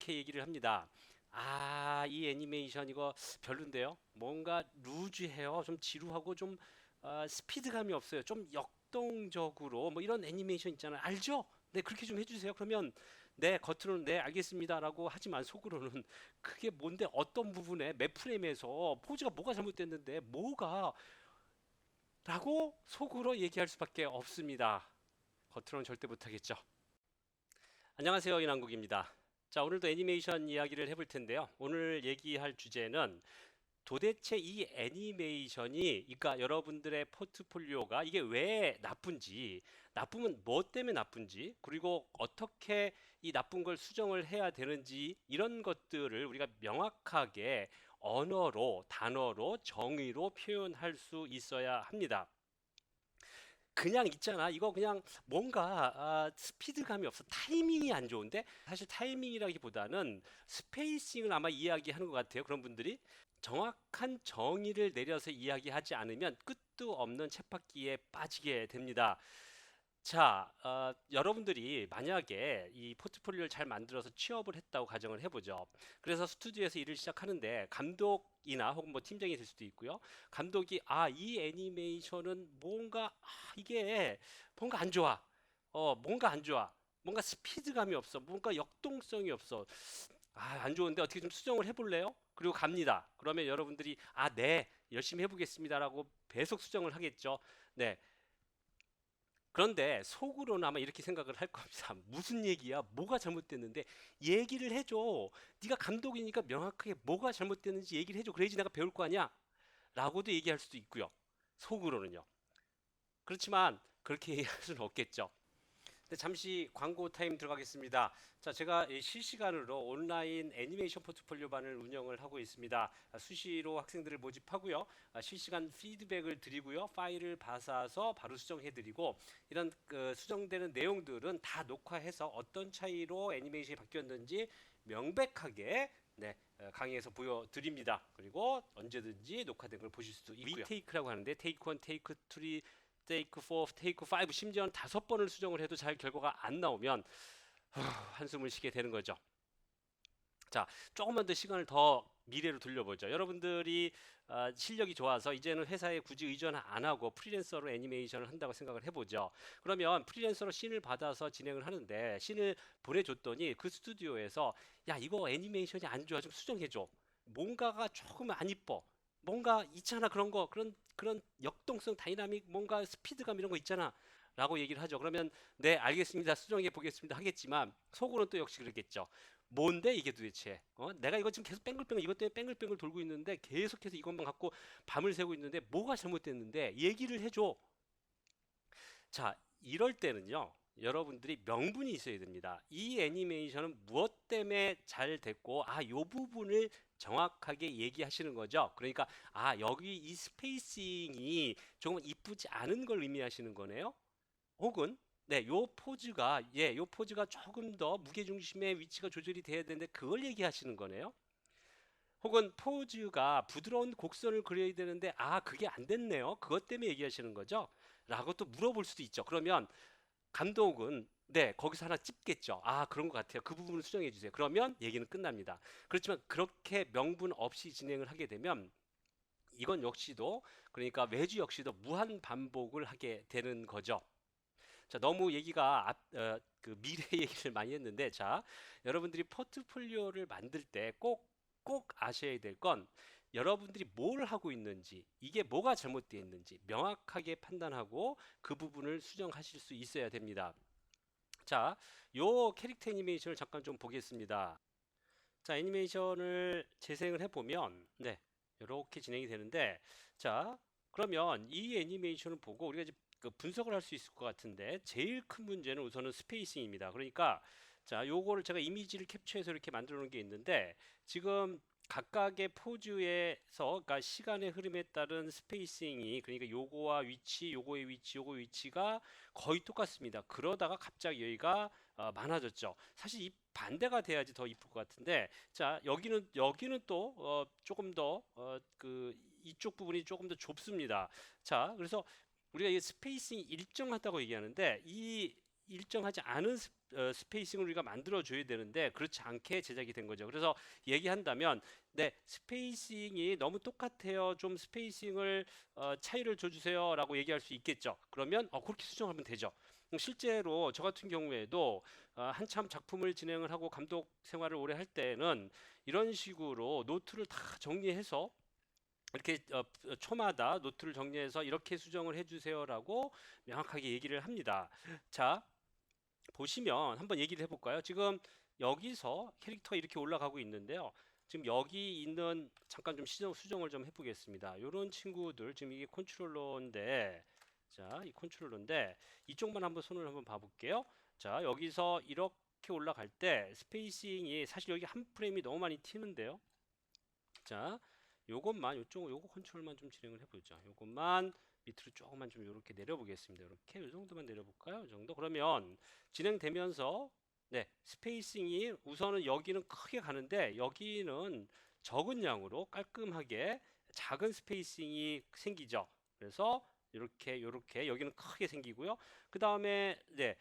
이렇게 얘기를 합니다. 아, 이 애니메이션 이거 별론데요. 뭔가 루즈해요. 좀 지루하고 좀 스피드감이 없어요. 좀 역동적으로 뭐 이런 애니메이션 있잖아요. 알죠? 네, 그렇게 좀 해주세요. 그러면 네, 겉으로는 네, 알겠습니다라고 하지만 속으로는 그게 뭔데 어떤 부분에 몇 프레임에서 포즈가 뭐가 잘못됐는데 뭐가 라고 속으로 얘기할 수밖에 없습니다. 겉으로는 절대 못하겠죠. 안녕하세요, 이남국입니다. 자, 오늘도 애니메이션 이야기를 해볼 텐데요. 오늘 얘기할 주제는 도대체 이 애니메이션이, 그러니까 여러분들의 포트폴리오가 이게 왜 나쁜지, 나쁘면 뭐 때문에 나쁜지, 그리고 어떻게 이 나쁜 걸 수정을 해야 되는지, 이런 것들을 우리가 명확하게 언어로, 단어로, 정의로 표현할 수 있어야 합니다. 그냥 있잖아. 이거 그냥 뭔가 스피드감이 없어. 타이밍이 안 좋은데 사실 타이밍이라기보다는 스페이싱을 아마 이야기하는 것 같아요. 그런 분들이 정확한 정의를 내려서 이야기하지 않으면 끝도 없는 쳇바퀴에 빠지게 됩니다. 자, 여러분들이 만약에 이 포트폴리오를 잘 만들어서 취업을 했다고 가정을 해보죠. 그래서 스튜디오에서 일을 시작하는데 감독이나 혹은 뭐 팀장이 될 수도 있고요. 감독이 이 애니메이션은 뭔가 이게 뭔가 안 좋아. 뭔가 안 좋아. 뭔가 스피드감이 없어. 뭔가 역동성이 없어. 안 좋은데 어떻게 좀 수정을 해볼래요? 그리고 갑니다. 그러면 여러분들이 네, 열심히 해보겠습니다라고 배속 수정을 하겠죠. 네. 그런데 속으로는 아마 이렇게 생각을 할 겁니다. 무슨 얘기야? 뭐가 잘못됐는데 얘기를 해줘. 네가 감독이니까 명확하게 뭐가 잘못됐는지 얘기를 해줘. 그래야지 내가 배울 거 아니야? 라고도 얘기할 수도 있고요. 속으로는요. 그렇지만 그렇게 얘기할 수는 없겠죠. 네, 잠시 광고 타임 들어가겠습니다. 자, 제가 이 실시간으로 온라인 애니메이션 포트폴리오반을 운영을 하고 있습니다. 수시로 학생들을 모집하고요. 실시간 피드백을 드리고요. 파일을 받아서 바로 수정해 드리고 이런 그 수정되는 내용들은 다 녹화해서 어떤 차이로 애니메이션이 바뀌었는지 명백하게 강의에서 보여드립니다. 그리고 언제든지 녹화된 걸 보실 수도 있고요. 리테이크라고 하는데 테이크 1, 테이크 2, 테이크 4, 테이크 5 심지어는 5번을 수정을 해도 잘 결과가 안 나오면 한숨을 쉬게 되는 거죠. 자, 조금만 더 시간을 더 미래로 돌려보죠. 여러분들이 실력이 좋아서 이제는 회사에 굳이 의존 안 하고 프리랜서로 애니메이션을 한다고 생각을 해보죠. 그러면 프리랜서로 씬을 받아서 진행을 하는데 씬을 보내줬더니 그 스튜디오에서 야, 이거 애니메이션이 안 좋아, 좀 수정해줘. 뭔가가 조금 안 이뻐. 뭔가 있잖아, 그런 거, 그런 역동성, 다이나믹, 뭔가 스피드감 이런 거 있잖아. 라고 얘기를 하죠. 그러면 네, 알겠습니다. 수정해 보겠습니다. 하겠지만 속으로는 또 역시 그러겠죠. 뭔데 이게 도대체? 내가 이거 지금 계속 뺑글뺑글 이것 때문에 뺑글뺑글 돌고 있는데 계속해서 이것만 갖고 밤을 새고 있는데 뭐가 잘못됐는데 얘기를 해줘. 자, 이럴 때는요. 여러분들이 명분이 있어야 됩니다. 이 애니메이션은 무엇 때문에 잘 됐고, 요 부분을 정확하게 얘기하시는 거죠. 그러니까, 여기 이 스페이싱이 조금 이쁘지 않은 걸 의미하시는 거네요. 혹은 요 포즈가 요 포즈가 조금 더 무게중심의 위치가 조절이 돼야 되는데 그걸 얘기하시는 거네요. 혹은 포즈가 부드러운 곡선을 그려야 되는데 그게 안 됐네요. 그것 때문에 얘기하시는 거죠? 라고 또 물어볼 수도 있죠. 그러면 감독은 거기서 하나 찝겠죠. 그런 것 같아요. 그 부분을 수정해 주세요. 그러면 얘기는 끝납니다. 그렇지만 그렇게 명분 없이 진행을 하게 되면 이건 역시도 그러니까 매주 역시도 무한 반복을 하게 되는 거죠. 자, 너무 얘기가 그 미래 얘기를 많이 했는데, 자, 여러분들이 포트폴리오를 만들 때 꼭 아셔야 될 건 여러분들이 뭘 하고 있는지, 이게 뭐가 잘못되어 있는지 명확하게 판단하고 그 부분을 수정하실 수 있어야 됩니다. 자, 요 캐릭터 애니메이션을 잠깐 좀 보겠습니다. 자, 애니메이션을 재생을 해보면, 이렇게 진행이 되는데, 자, 그러면 이 애니메이션을 보고 우리가 이제 그 분석을 할 수 있을 것 같은데, 제일 큰 문제는 우선은 스페이싱입니다. 그러니까, 자, 요거를 제가 이미지를 캡처해서 이렇게 만들어 놓은 게 있는데, 지금 각각의 포즈에서, 그러니까 시간의 흐름에 따른 스페이싱이, 그러니까 요거와 위치, 요거의 위치, 요거 위치가 거의 똑같습니다. 그러다가 갑자기 여기가 많아졌죠. 사실 이 반대가 돼야지 더 이쁠 것 같은데, 자, 여기는 또 조금 더 그 이쪽 부분이 조금 더 좁습니다. 자, 그래서 우리가 이 스페이싱이 일정하다고 얘기하는데 일정하지 않은 스페이싱을 우리가 만들어 줘야 되는데 그렇지 않게 제작이 된 거죠. 그래서 얘기한다면 네, 스페이싱이 너무 똑같아요. 좀 스페이싱을 차이를 줘주세요라고 얘기할 수 있겠죠. 그러면 그렇게 수정하면 되죠. 실제로 저 같은 경우에도 한참 작품을 진행을 하고 감독 생활을 오래 할 때는 이런 식으로 노트를 다 정리해서 이렇게 초마다 노트를 정리해서 이렇게 수정을 해주세요라고 명확하게 얘기를 합니다. 자, 보시면 한번 얘기를 해볼까요? 지금 여기서 캐릭터가 이렇게 올라가고 있는데요. 지금 여기 있는 잠깐 좀 수정을 좀 해보겠습니다. 이런 친구들 지금 이게 컨트롤러인데, 자, 이 컨트롤러인데 이쪽만 한번 손을 한번 봐볼게요. 자, 여기서 이렇게 올라갈 때 스페이싱이 사실 여기 한 프레임이 너무 많이 튀는데요. 자, 요거 컨트롤만 좀 진행을 해보죠. 요것만 밑으로 조금만 좀 이렇게 내려보겠습니다. 이렇게 이 정도만 내려볼까요? 이 정도. 그러면 진행되면서 네, 스페이싱이 우선은 여기는 크게 가는데 여기는 적은 양으로 깔끔하게 작은 스페이싱이 생기죠. 그래서 이렇게 여기는 크게 생기고요. 그 다음에 네,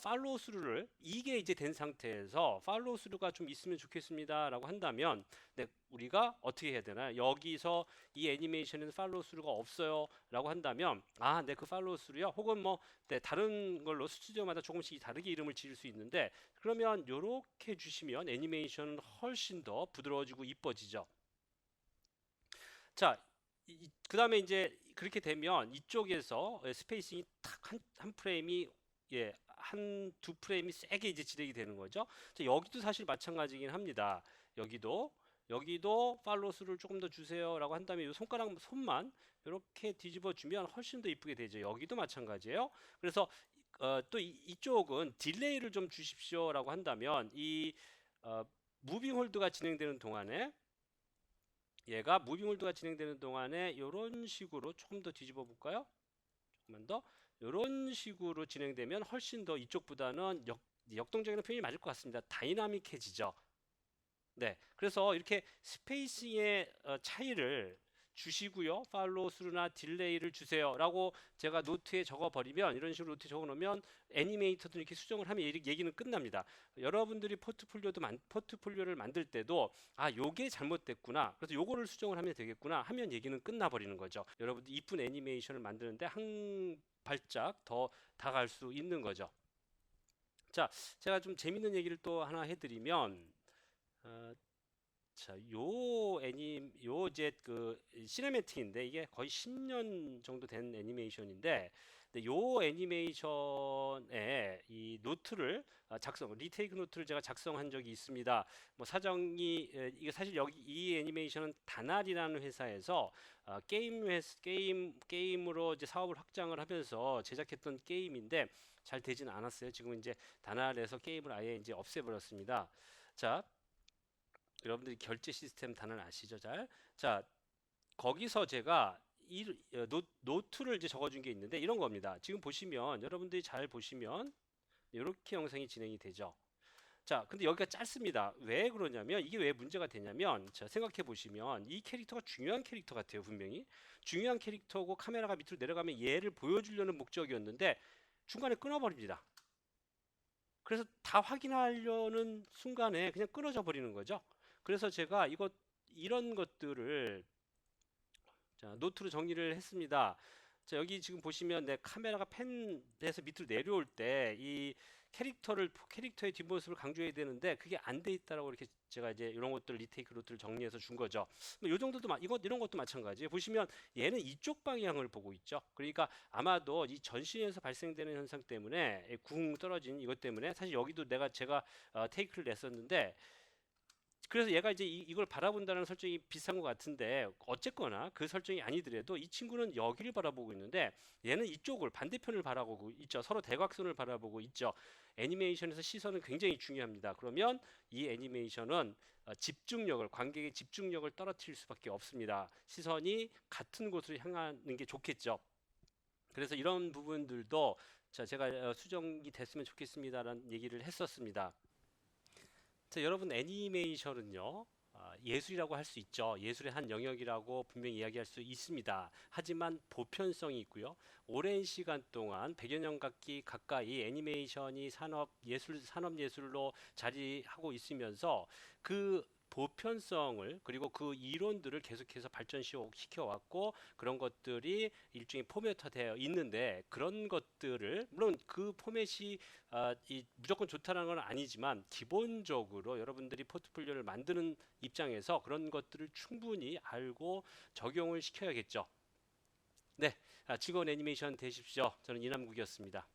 팔로우 스루를 이게 이제 된 상태에서 팔로우 스루가 좀 있으면 좋겠습니다라고 한다면 네, 우리가 어떻게 해야 되나? 여기서 이 애니메이션에는 팔로우 스루가 없어요라고 한다면 네, 그 팔로우 스루요. 혹은 뭐 네, 다른 걸로 스튜디오마다 조금씩 다르게 이름을 지을 수 있는데 그러면 요렇게 주시면 애니메이션은 훨씬 더 부드러워지고 이뻐지죠. 자, 그 다음에 이제 그렇게 되면 이쪽에서 스페이싱이 탁 한 프레임이 한 두 프레임이 세게 이제 진행이 되는 거죠. 자, 여기도 사실 마찬가지긴 합니다. 여기도 팔로우 스루를 조금 더 주세요라고 한다면 이 손만 이렇게 뒤집어 주면 훨씬 더 이쁘게 되죠. 여기도 마찬가지예요. 그래서 또 이쪽은 딜레이를 좀 주십시오라고 한다면 이 무빙 홀드가 진행되는 동안에 얘가 무빙 홀드가 진행되는 동안에 이런 식으로 조금 더 뒤집어 볼까요? 조금만 더 이런 식으로 진행되면 훨씬 더 이쪽보다는 역동적인 표현이 맞을 것 같습니다. 다이나믹해지죠. 네, 그래서 이렇게 스페이싱의 차이를 주시고요. 팔로우 스루나 딜레이를 주세요라고 제가 노트에 적어버리면 이런 식으로 노트에 적어놓으면 애니메이터도 이렇게 수정을 하면 얘기는 끝납니다. 여러분들이 포트폴리오를 만들 때도 요게 잘못됐구나. 그래서 요거를 수정을 하면 되겠구나 하면 얘기는 끝나버리는 거죠. 여러분들 이쁜 애니메이션을 만드는데 한 발짝 더 다가갈 수 있는 거죠. 자, 제가 좀 재밌는 얘기를 또 하나 해드리면 어, 자, 요 이제 그 시네매틱인데 이게 거의 10년 정도 된 애니메이션인데 근데 요 애니메이션에 이 노트를 리테이크 노트를 제가 작성한 적이 있습니다. 뭐 사정이 이게 사실 여기 이 애니메이션은 다날이라는 회사에서 게임으로 이제 사업을 확장을 하면서 제작했던 게임인데 잘 되지는 않았어요. 지금 이제 다날에서 게임을 아예 이제 없애버렸습니다. 자, 여러분들이 결제 시스템 단을 아시죠? 잘. 자, 거기서 제가 이 노트를 이제 적어준 게 있는데 이런 겁니다. 지금 보시면 여러분들이 잘 보시면 이렇게 영상이 진행이 되죠. 자, 근데 여기가 짧습니다. 왜 그러냐면 이게 왜 문제가 되냐면 자, 생각해 보시면 이 캐릭터가 중요한 캐릭터 같아요. 분명히 중요한 캐릭터고 카메라가 밑으로 내려가면 얘를 보여주려는 목적이었는데 중간에 끊어버립니다. 그래서 다 확인하려는 순간에 그냥 끊어져 버리는 거죠. 그래서 제가 이런 것들을 자, 노트로 정리를 했습니다. 자, 여기 지금 보시면 내 카메라가 펜에서 밑으로 내려올 때 이 캐릭터의 뒷모습을 강조해야 되는데 그게 안 돼 있다라고 이렇게 제가 이제 이런 것들 리테이크 노트를 정리해서 준 거죠. 뭐 요 정도도 이런 것도 마찬가지예요. 보시면 얘는 이쪽 방향을 보고 있죠. 그러니까 아마도 이 전신에서 발생되는 현상 때문에 궁 떨어진 이것 때문에 사실 여기도 제가 테이크를 냈었는데 그래서 얘가 이제 이걸 바라본다는 설정이 비슷한 것 같은데 어쨌거나 그 설정이 아니더라도 이 친구는 여기를 바라보고 있는데 얘는 이쪽을 반대편을 바라보고 있죠. 서로 대각선을 바라보고 있죠. 애니메이션에서 시선은 굉장히 중요합니다. 그러면 이 애니메이션은 관객의 집중력을 떨어뜨릴 수밖에 없습니다. 시선이 같은 곳으로 향하는 게 좋겠죠. 그래서 이런 부분들도 제가 수정이 됐으면 좋겠습니다라는 얘기를 했었습니다. 자, 여러분 애니메이션은요. 예술이라고 할 수 있죠. 예술의 한 영역이라고 분명히 이야기할 수 있습니다. 하지만 보편성이 있고요. 오랜 시간 동안 100여 년 가까이 애니메이션이 산업 예술로 자리하고 있으면서 그 보편성을 그리고 그 이론들을 계속해서 발전시켜 왔고 그런 것들이 일종의 포맷화되어 있는데 그런 것들을 물론 그 포맷이 무조건 좋다는 건 아니지만 기본적으로 여러분들이 포트폴리오를 만드는 입장에서 그런 것들을 충분히 알고 적용을 시켜야겠죠. 네, 즐거운 애니메이션 되십시오. 저는 이남국이었습니다.